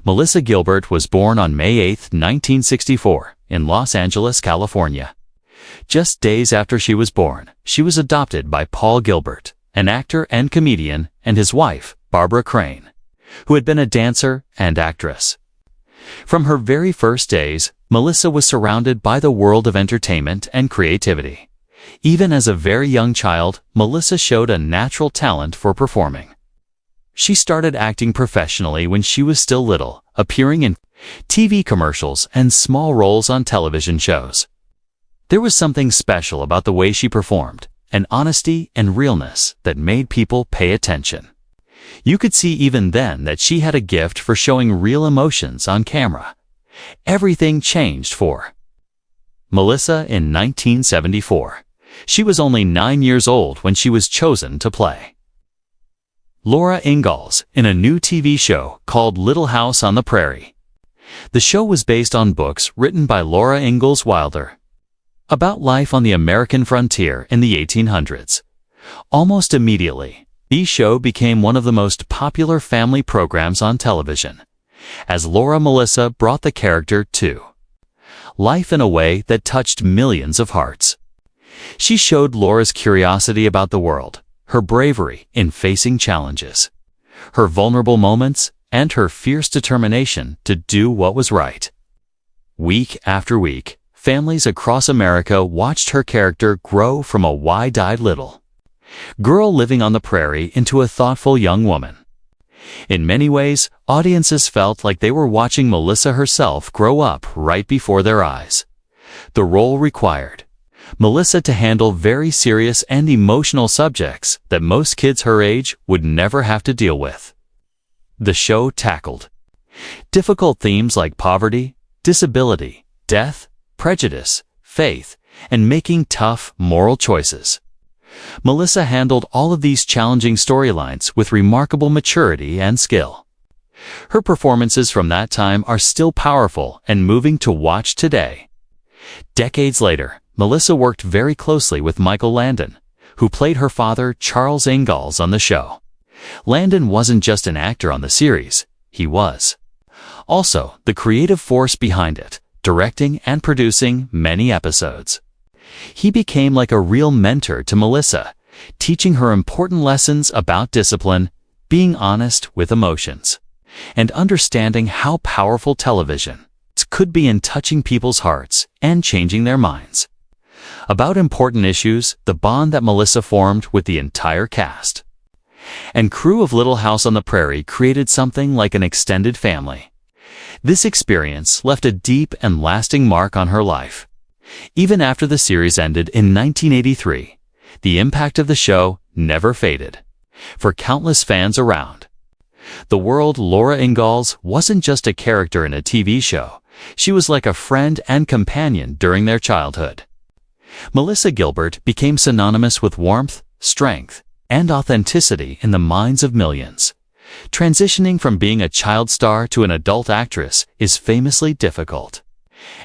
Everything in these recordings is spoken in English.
Melissa Gilbert was born on May 8, 1964, in Los Angeles, California. Just days after she was born, she was adopted by Paul Gilbert, an actor and comedian, and his wife, Barbara Crane, who had been a dancer and actress. From her very first days, Melissa was surrounded by the world of entertainment and creativity. Even as a very young child, Melissa showed a natural talent for performing. She started acting professionally when she was still little, appearing in TV commercials and small roles on television shows. There was something special about the way she performed, an honesty and realness that made people pay attention. You could see even then that she had a gift for showing real emotions on camera. Everything changed for Melissa in 1974. She was only 9 years old when she was chosen to play Laura Ingalls in a new TV show called Little House on the Prairie. The show was based on books written by Laura Ingalls Wilder about life on the American frontier in the 1800s. Almost immediately, the show became one of the most popular family programs on television, as Laura Melissa brought the character to life in a way that touched millions of hearts. She showed Laura's curiosity about the world, her bravery in facing challenges, her vulnerable moments, and her fierce determination to do what was right. Week after week, families across America watched her character grow from a wide-eyed little girl living on the prairie into a thoughtful young woman. In many ways, audiences felt like they were watching Melissa herself grow up right before their eyes. The role required Melissa to handle very serious and emotional subjects that most kids her age would never have to deal with. The show tackled difficult themes like poverty, disability, death, prejudice, faith, and making tough moral choices. Melissa handled all of these challenging storylines with remarkable maturity and skill. Her performances from that time are still powerful and moving to watch today. Decades later, Melissa worked very closely with Michael Landon, who played her father, Charles Ingalls, on the show. Landon wasn't just an actor on the series, he was also the creative force behind it, directing and producing many episodes. He became like a real mentor to Melissa, teaching her important lessons about discipline, being honest with emotions, and understanding how powerful television could be in touching people's hearts and changing their minds. About important issues, the bond that Melissa formed with the entire cast and crew of Little House on the Prairie created something like an extended family. This experience left a deep and lasting mark on her life. Even after the series ended in 1983, the impact of the show never faded. For countless fans around the world, Laura Ingalls wasn't just a character in a TV show. She was like a friend and companion during their childhood. Melissa Gilbert became synonymous with warmth, strength, and authenticity in the minds of millions. Transitioning from being a child star to an adult actress is famously difficult,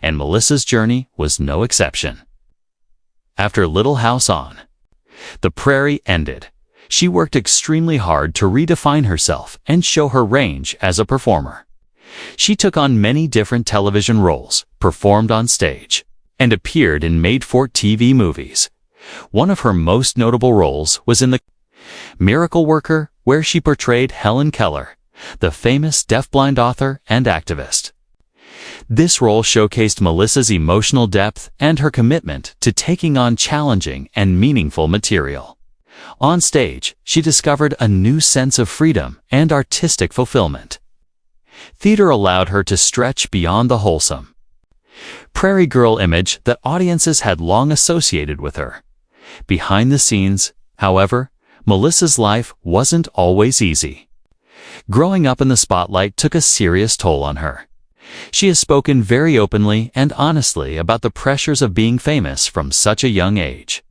and Melissa's journey was no exception. After Little House on the Prairie ended, she worked extremely hard to redefine herself and show her range as a performer. She took on many different television roles, performed on stage, and appeared in made-for-TV movies. One of her most notable roles was in The Miracle Worker, where she portrayed Helen Keller, the famous deafblind author and activist. This role showcased Melissa's emotional depth and her commitment to taking on challenging and meaningful material. On stage, she discovered a new sense of freedom and artistic fulfillment. Theater allowed her to stretch beyond the wholesome Prairie Girl image that audiences had long associated with her. Behind the scenes, however, Melissa's life wasn't always easy. Growing up in the spotlight took a serious toll on her. She has spoken very openly and honestly about the pressures of being famous from such a young age,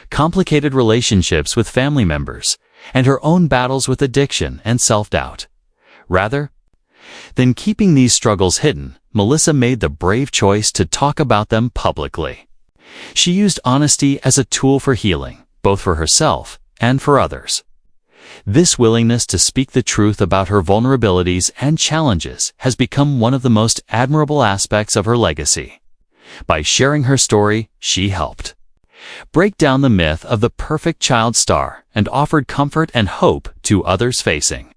complicated relationships with family members, and her own battles with addiction and self-doubt. Rather than keeping these struggles hidden, Melissa made the brave choice to talk about them publicly. She used honesty as a tool for healing, both for herself and for others. This willingness to speak the truth about her vulnerabilities and challenges has become one of the most admirable aspects of her legacy. By sharing her story, she helped break down the myth of the perfect child star and offered comfort and hope to others facing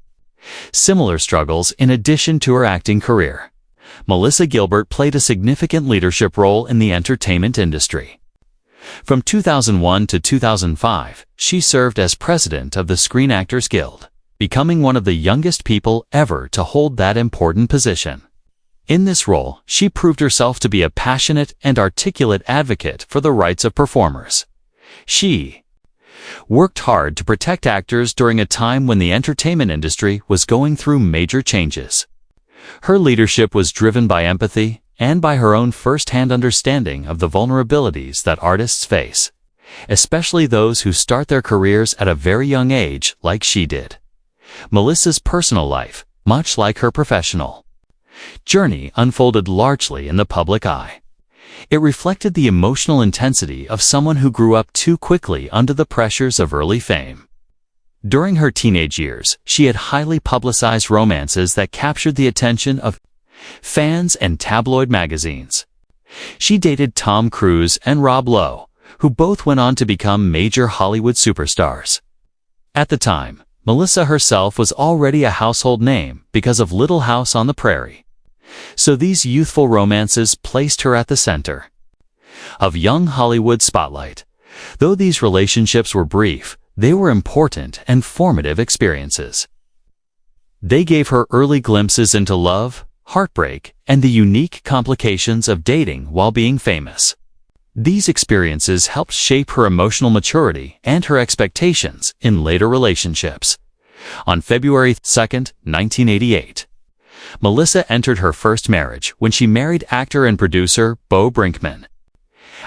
similar struggles. In addition to her acting career, Melissa Gilbert played a significant leadership role in the entertainment industry. From 2001 to 2005, she served as president of the Screen Actors Guild, becoming one of the youngest people ever to hold that important position. In this role, she proved herself to be a passionate and articulate advocate for the rights of performers. She worked hard to protect actors during a time when the entertainment industry was going through major changes. Her leadership was driven by empathy and by her own first-hand understanding of the vulnerabilities that artists face, especially those who start their careers at a very young age like she did. Melissa's personal life, much like her professional journey, unfolded largely in the public eye. It reflected the emotional intensity of someone who grew up too quickly under the pressures of early fame. During her teenage years, she had highly publicized romances that captured the attention of fans and tabloid magazines. She dated Tom Cruise and Rob Lowe, who both went on to become major Hollywood superstars. At the time, Melissa herself was already a household name because of Little House on the Prairie. So these youthful romances placed her at the center of young Hollywood spotlight. Though these relationships were brief, they were important and formative experiences. They gave her early glimpses into love, heartbreak, and the unique complications of dating while being famous. These experiences helped shape her emotional maturity and her expectations in later relationships. On February 2, 1988, Melissa entered her first marriage when she married actor and producer Beau Brinkman.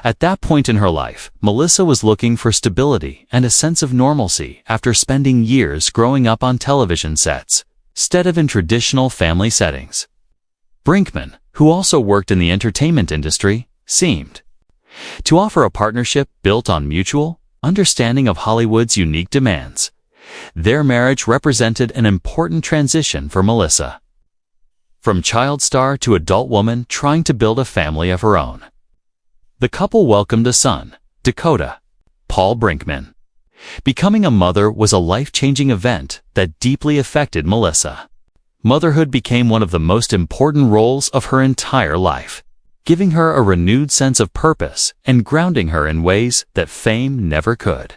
At that point in her life, Melissa was looking for stability and a sense of normalcy after spending years growing up on television sets, instead of in traditional family settings. Brinkman, who also worked in the entertainment industry, seemed to offer a partnership built on mutual understanding of Hollywood's unique demands. Their marriage represented an important transition for Melissa, from child star to adult woman trying to build a family of her own. The couple welcomed a son, Dakota, Paul Brinkman. Becoming a mother was a life-changing event that deeply affected Melissa. Motherhood became one of the most important roles of her entire life, giving her a renewed sense of purpose and grounding her in ways that fame never could.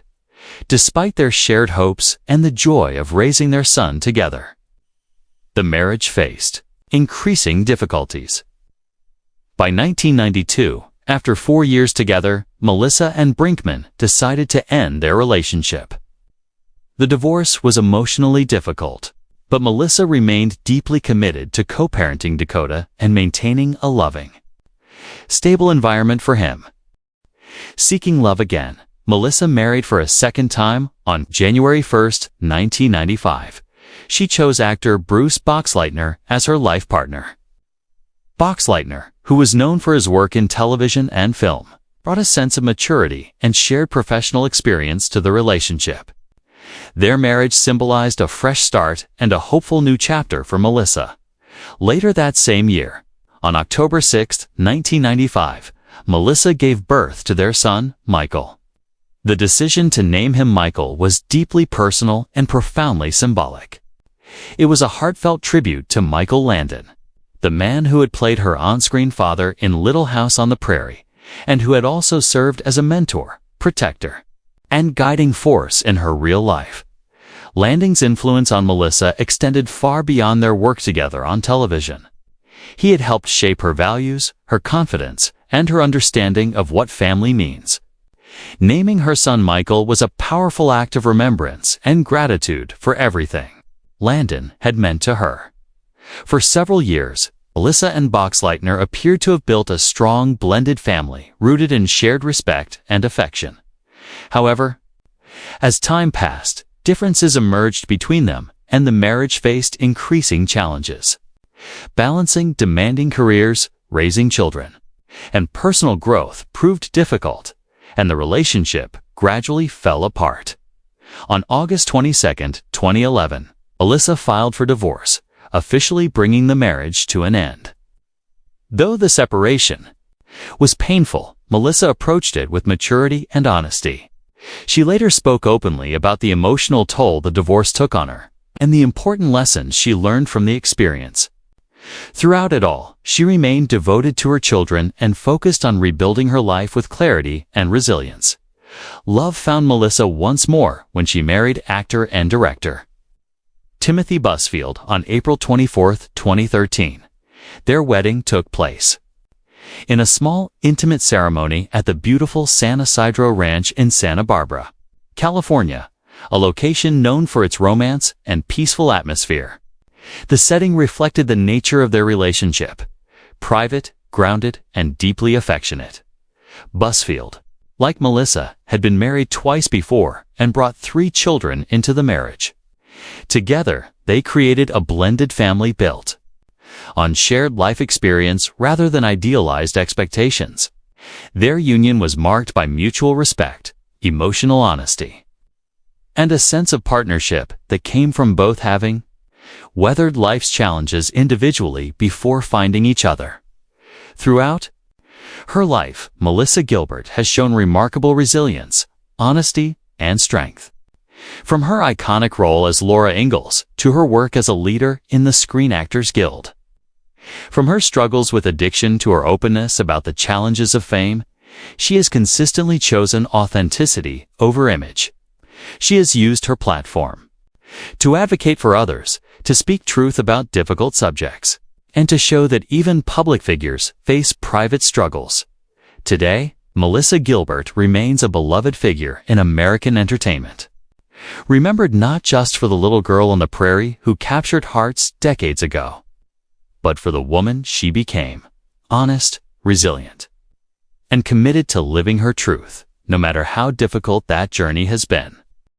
Despite their shared hopes and the joy of raising their son together, the marriage faced increasing difficulties. By 1992, after 4 years together, Melissa and Brinkman decided to end their relationship. The divorce was emotionally difficult, but Melissa remained deeply committed to co-parenting Dakota and maintaining a loving, stable environment for him. Seeking love again, Melissa married for a second time on January 1, 1995. She chose actor Bruce Boxleitner as her life partner. Boxleitner, who was known for his work in television and film, brought a sense of maturity and shared professional experience to the relationship. Their marriage symbolized a fresh start and a hopeful new chapter for Melissa. Later that same year, on October 6, 1995, Melissa gave birth to their son, Michael. The decision to name him Michael was deeply personal and profoundly symbolic. It was a heartfelt tribute to Michael Landon, the man who had played her on-screen father in Little House on the Prairie, and who had also served as a mentor, protector, and guiding force in her real life. Landon's influence on Melissa extended far beyond their work together on television. He had helped shape her values, her confidence, and her understanding of what family means. Naming her son Michael was a powerful act of remembrance and gratitude for everything Landon had meant to her. For several years, Melissa and Boxleitner appeared to have built a strong blended family rooted in shared respect and affection. However, as time passed, differences emerged between them and the marriage faced increasing challenges. Balancing demanding careers, raising children, and personal growth proved difficult, and the relationship gradually fell apart. On August 22, 2011, Melissa filed for divorce, officially bringing the marriage to an end. Though the separation was painful, Melissa approached it with maturity and honesty. She later spoke openly about the emotional toll the divorce took on her and the important lessons she learned from the experience. Throughout it all, she remained devoted to her children and focused on rebuilding her life with clarity and resilience. Love found Melissa once more when she married actor and director Timothy Busfield on April 24, 2013. Their wedding took place in a small, intimate ceremony at the beautiful San Isidro Ranch in Santa Barbara, California, a location known for its romance and peaceful atmosphere. The setting reflected the nature of their relationship: private, grounded, and deeply affectionate. Busfield, like Melissa, had been married twice before and brought 3 children into the marriage. Together, they created a blended family built on shared life experience rather than idealized expectations. Their union was marked by mutual respect, emotional honesty, and a sense of partnership that came from both having weathered life's challenges individually before finding each other. Throughout her life, Melissa Gilbert has shown remarkable resilience, honesty, and strength. From her iconic role as Laura Ingalls to her work as a leader in the Screen Actors Guild. From her struggles with addiction to her openness about the challenges of fame, she has consistently chosen authenticity over image. She has used her platform to advocate for others, to speak truth about difficult subjects, and to show that even public figures face private struggles. Today, Melissa Gilbert remains a beloved figure in American entertainment, remembered not just for the little girl on the prairie who captured hearts decades ago, but for the woman she became: honest, resilient, and committed to living her truth, no matter how difficult that journey has been.